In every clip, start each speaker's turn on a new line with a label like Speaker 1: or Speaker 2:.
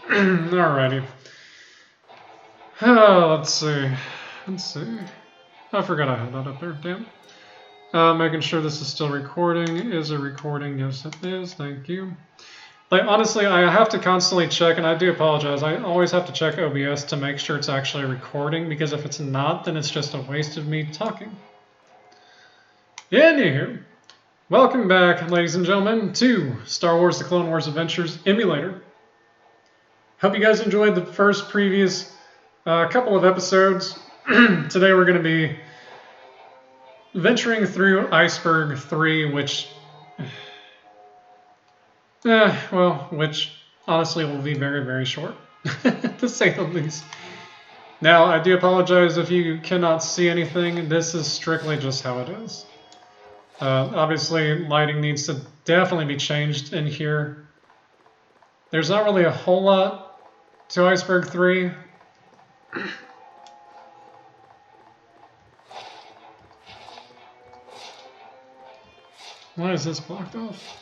Speaker 1: Alrighty. Let's see. I forgot I had that up there. Damn. Making sure this is still recording. Is it recording? Yes, it is. Thank you. Like, honestly, I have to constantly check, and I do apologize. I always have to check OBS to make sure it's actually recording, because if it's not, then it's just a waste of me talking. Anywho, welcome back, ladies and gentlemen, to Star Wars The Clone Wars Adventures Emulator. Hope you guys enjoyed the first previous couple of episodes. Today we're going to be venturing through Iceburg 3, which honestly will be very, very short, to say the least. Now, I do apologize if you cannot see anything. This is strictly just how it is. Obviously, lighting needs to definitely be changed in here. There's not really a whole lot to Iceburg 3. Why is this blocked off?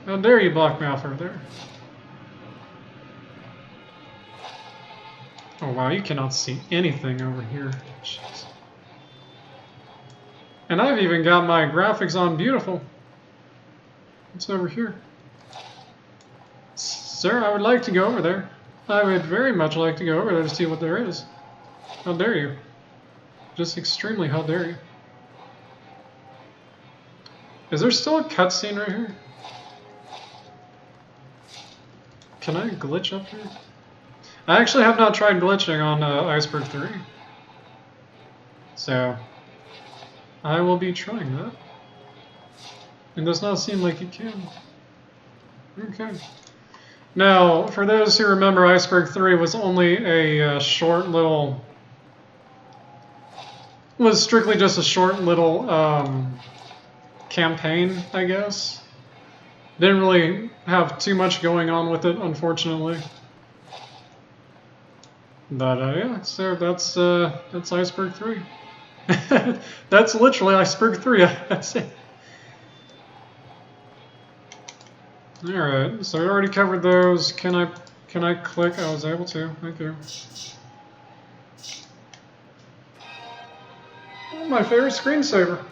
Speaker 1: How dare you block me off over there? Oh wow, you cannot see anything over here. Jeez. And I've even got my graphics on beautiful. What's over here? Sir, I would like to go over there. I would very much like to go over there to see what there is. How dare you? Just extremely how dare you. Is there still a cutscene right here? Can I glitch up here? I actually have not tried glitching on Iceberg 3. So, I will be trying that. It does not seem like it can. Okay. Now, for those who remember, Iceberg 3 was only a short little... was strictly just a short little campaign, I guess. Didn't really have too much going on with it, unfortunately. But yeah, so that's Iceberg 3. That's literally Iceberg 3. That's it. All right, so we already covered those. Can I click? I was able to. Thank you. Oh, my favorite screensaver.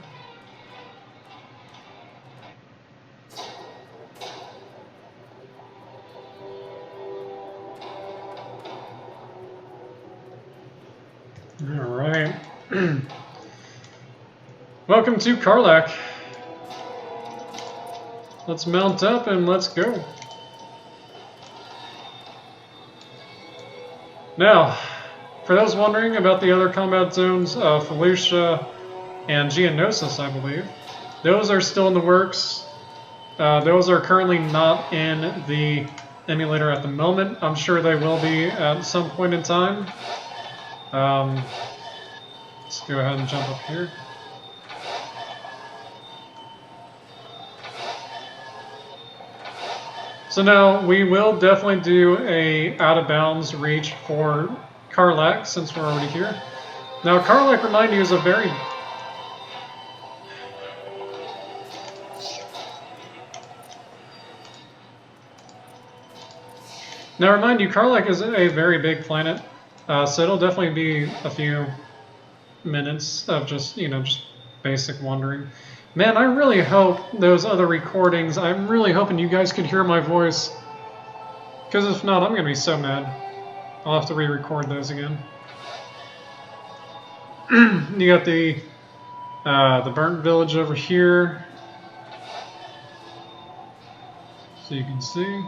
Speaker 1: All right. Welcome to Carlac. Let's mount up and let's go. Now, for those wondering about the other combat zones, Felucia and Geonosis, I believe, those are still in the works. Those are currently not in the emulator at the moment. I'm sure they will be at some point in time. Let's go ahead and jump up here. So now we will definitely do a out of bounds reach for Carlac since we're already here. Now Carlac, remind you, is a very... Now remind you, Carlac is a very big planet, so it'll definitely be a few minutes of just, just basic wandering. Man, I really hope those other recordings, I'm really hoping you guys could hear my voice. Because if not, I'm going to be so mad. I'll have to re-record those again. You got the burnt village over here. So you can see.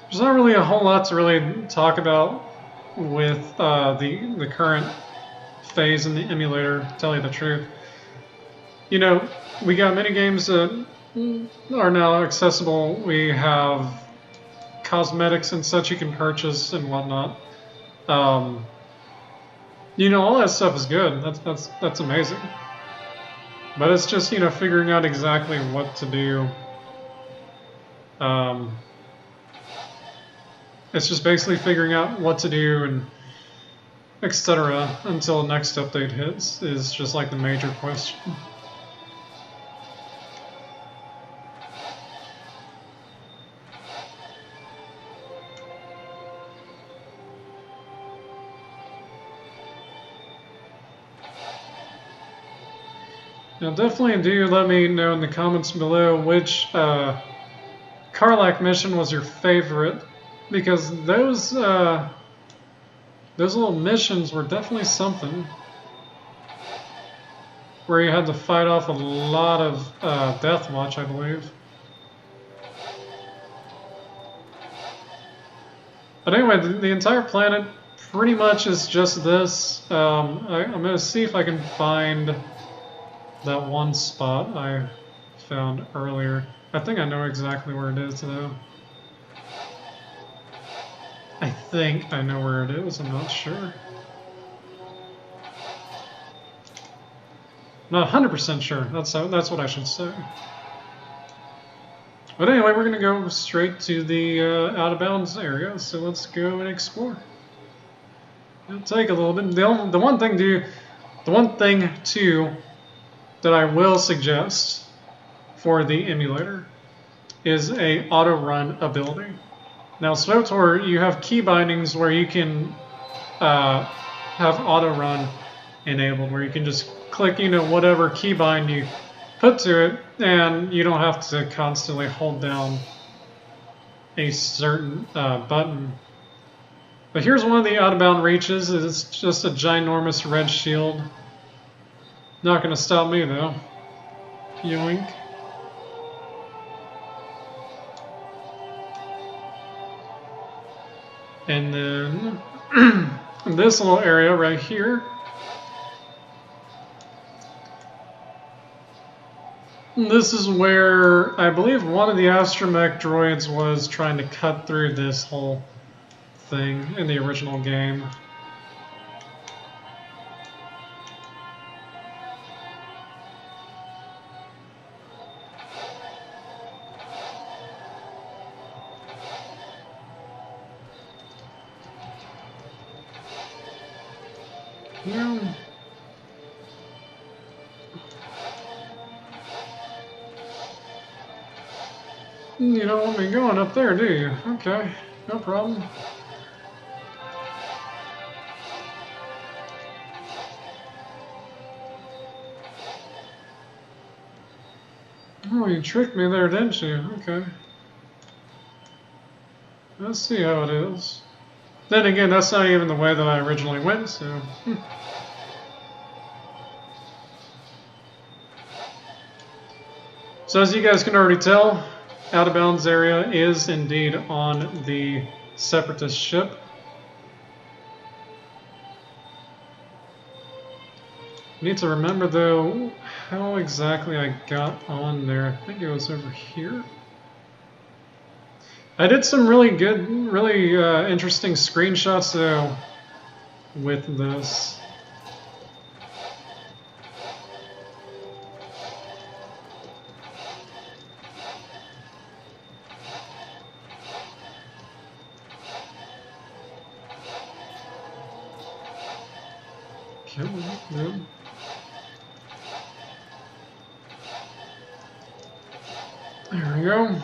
Speaker 1: There's not really a whole lot to really talk about with the current phase in the emulator, to tell you the truth. We got many games that are now accessible. We have cosmetics and such you can purchase and whatnot. All that stuff is good. That's amazing. But it's just, figuring out exactly what to do. It's just basically figuring out what to do and etc. until the next update hits is just like the major question. Now definitely do let me know in the comments below which Carlac mission was your favorite, because those little missions were definitely something, where you had to fight off a lot of Death Watch, I believe. But anyway, the entire planet pretty much is just this. I'm going to see if I can find that one spot I found earlier. I think I know exactly where it is though. I think I know where it is, I'm not sure. Not 100% sure, that's what I should say. But anyway, we're going to go straight to the out of bounds area, so let's go and explore. It'll take a little bit. The one thing too that I will suggest for the emulator is a auto run ability. Now, SWTOR, you have key bindings where you can have auto run enabled, where you can just click, whatever keybind you put to it, and you don't have to constantly hold down a certain button. But here's one of the out-of-bound reaches. It's just a ginormous red shield. Not going to stop me, though. Yoink. And then this little area right here. This is where I believe one of the astromech droids was trying to cut through this whole thing in the original game. Yeah. You don't want me going up there, do you? Okay, no problem. Oh, you tricked me there, didn't you? Okay. Let's see how it is. Then again, that's not even the way that I originally went, so... So as you guys can already tell, out of bounds area is indeed on the Separatist ship. I need to remember though how exactly I got on there. I think it was over here. I did some really good, really interesting screenshots though with this. Yep. There we go.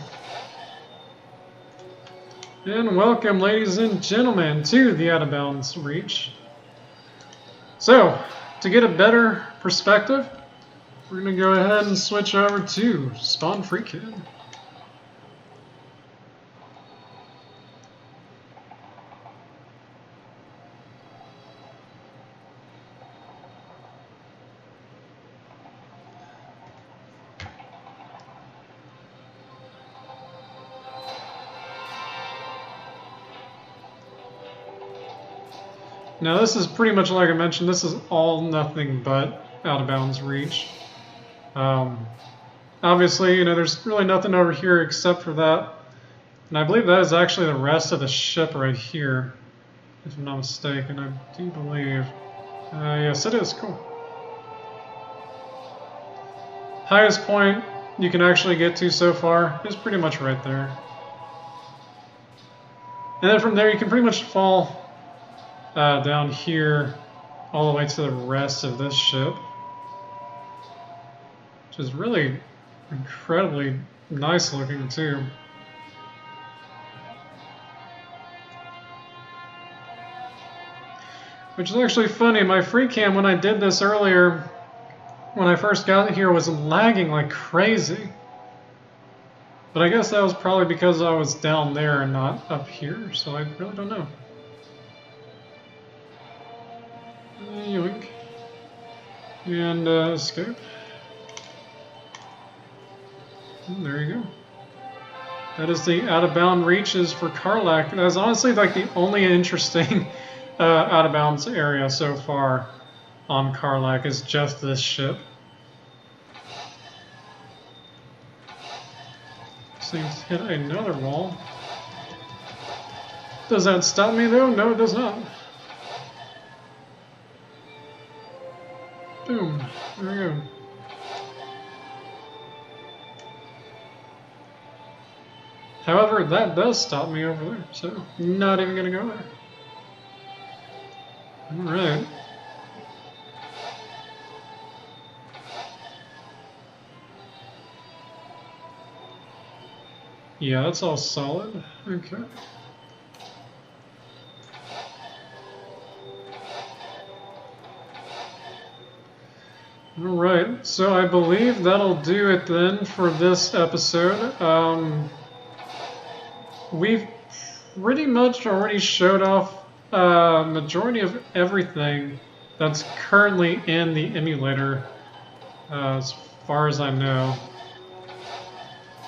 Speaker 1: And welcome, ladies and gentlemen, to the Out of Bounds Reach. So, to get a better perspective, we're going to go ahead and switch over to Spawn Free Kid. Now this is pretty much like I mentioned, this is all nothing but out of bounds reach. Obviously, there's really nothing over here except for that. And I believe that is actually the rest of the ship right here, if I'm not mistaken. I do believe. Yes, it is. Cool. Highest point you can actually get to so far is pretty much right there. And then from there you can pretty much fall down here all the way to the rest of this ship, which is really incredibly nice looking too. Which is actually funny, my free cam when I did this earlier, when I first got here, was lagging like crazy. But I guess that was probably because I was down there and not up here, so I really don't know. Yoink. And escape. And there you go. That is the out-of-bound reaches for Carlac. That's honestly like the only interesting out-of-bounds area so far on Carlac is just this ship. Seems to hit another wall. Does that stop me though? No, it does not. Boom. There we go. However, that does stop me over there, so not even gonna go there. Alright. Yeah, that's all solid. Okay. Alright, so I believe that'll do it then for this episode. We've pretty much already showed off majority of everything that's currently in the emulator, as far as I know.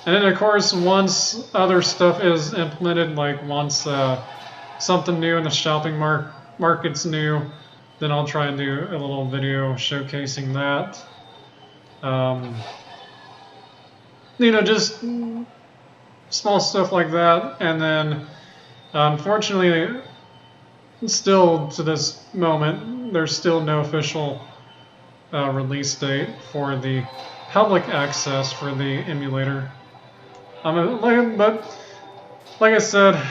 Speaker 1: And then of course, once other stuff is implemented, like once something new in the shopping market's new, then I'll try and do a little video showcasing that. You know, just small stuff like that. And then, unfortunately, still to this moment, there's still no official release date for the public access for the emulator. But like I said,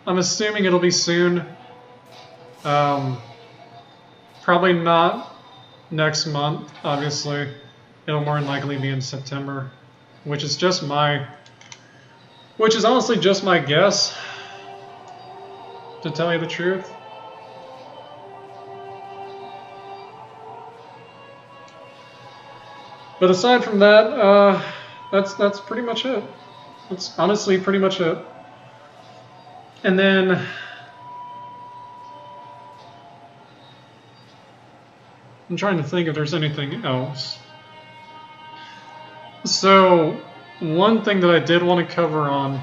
Speaker 1: I'm assuming it'll be soon. Probably not next month, obviously. It'll more than likely be in September, which is honestly just my guess, to tell you the truth. But aside from that, that's pretty much it. That's honestly pretty much it. And then I'm trying to think if there's anything else. So one thing that I did want to cover on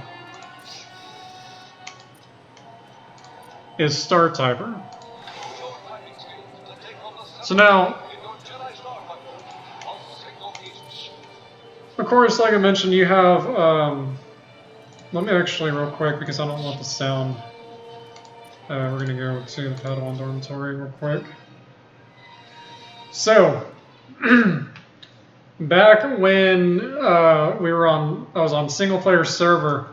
Speaker 1: is Star Typer. So now, of course, like I mentioned, you have, let me actually real quick, because I don't want the sound, we're going to go to the Padawan Dormitory real quick. So, back when I was on single player server,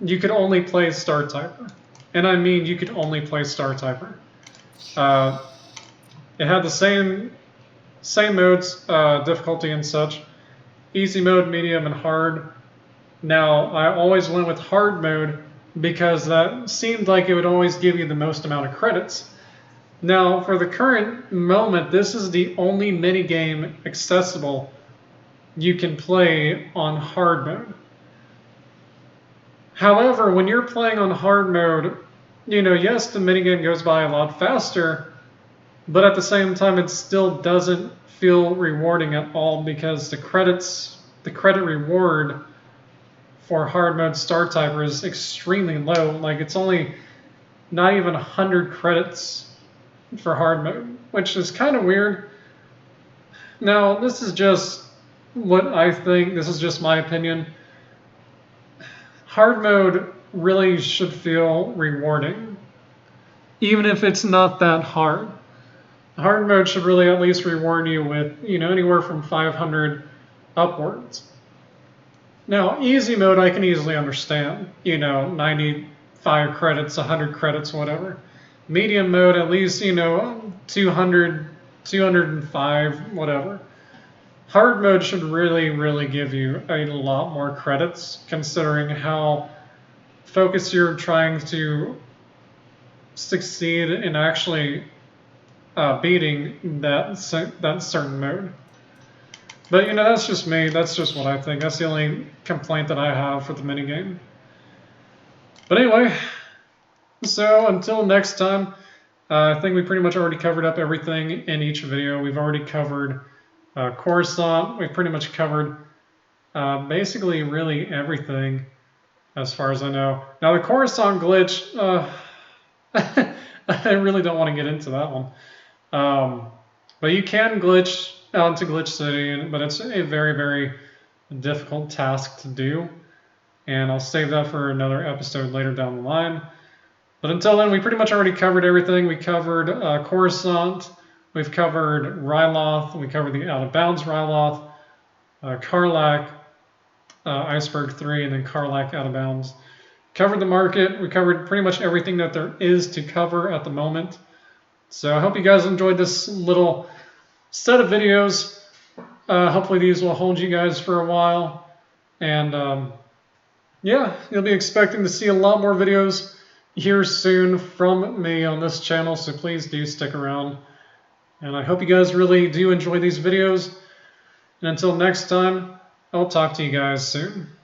Speaker 1: you could only play Star Typer. And I mean, you could only play Star Typer. It had the same modes, difficulty and such. Easy mode, medium, and hard. Now, I always went with hard mode because that seemed like it would always give you the most amount of credits. Now, for the current moment, this is the only minigame accessible you can play on hard mode. However, when you're playing on hard mode, you know, yes, the minigame goes by a lot faster, but at the same time, it still doesn't feel rewarding at all because the credit reward for hard mode Star Typer is extremely low. Like, it's only not even 100 credits for hard mode, which is kind of weird. Now, this is just what I think. This is just my opinion. Hard mode really should feel rewarding, even if it's not that hard. Hard mode should really at least reward you with, you know, anywhere from 500 upwards. Now, easy mode I can easily understand. You know, 95 5 credits, 100 credits, whatever. Medium mode, at least, 200, 205, whatever. Hard mode should really, really give you a lot more credits, considering how focused you're trying to succeed in actually beating that certain mode. But that's just me. That's just what I think. That's the only complaint that I have for the minigame. But anyway, so until next time, I think we pretty much already covered up everything in each video. We've already covered Coruscant. We've pretty much covered basically really everything as far as I know. Now the Coruscant glitch, I really don't want to get into that one. But you can glitch out into Glitch City, but it's a very, very difficult task to do. And I'll save that for another episode later down the line. But until then, we pretty much already covered everything. We covered Coruscant, we've covered Ryloth, we covered the Out of Bounds Ryloth, Carlac, Iceburg 3, and then Carlac Out of Bounds. Covered the market. We covered pretty much everything that there is to cover at the moment. So I hope you guys enjoyed this little set of videos. Hopefully these will hold you guys for a while. And yeah, you'll be expecting to see a lot more videos here soon from me on this channel, so please do stick around. And I hope you guys really do enjoy these videos. And until next time, I'll talk to you guys soon.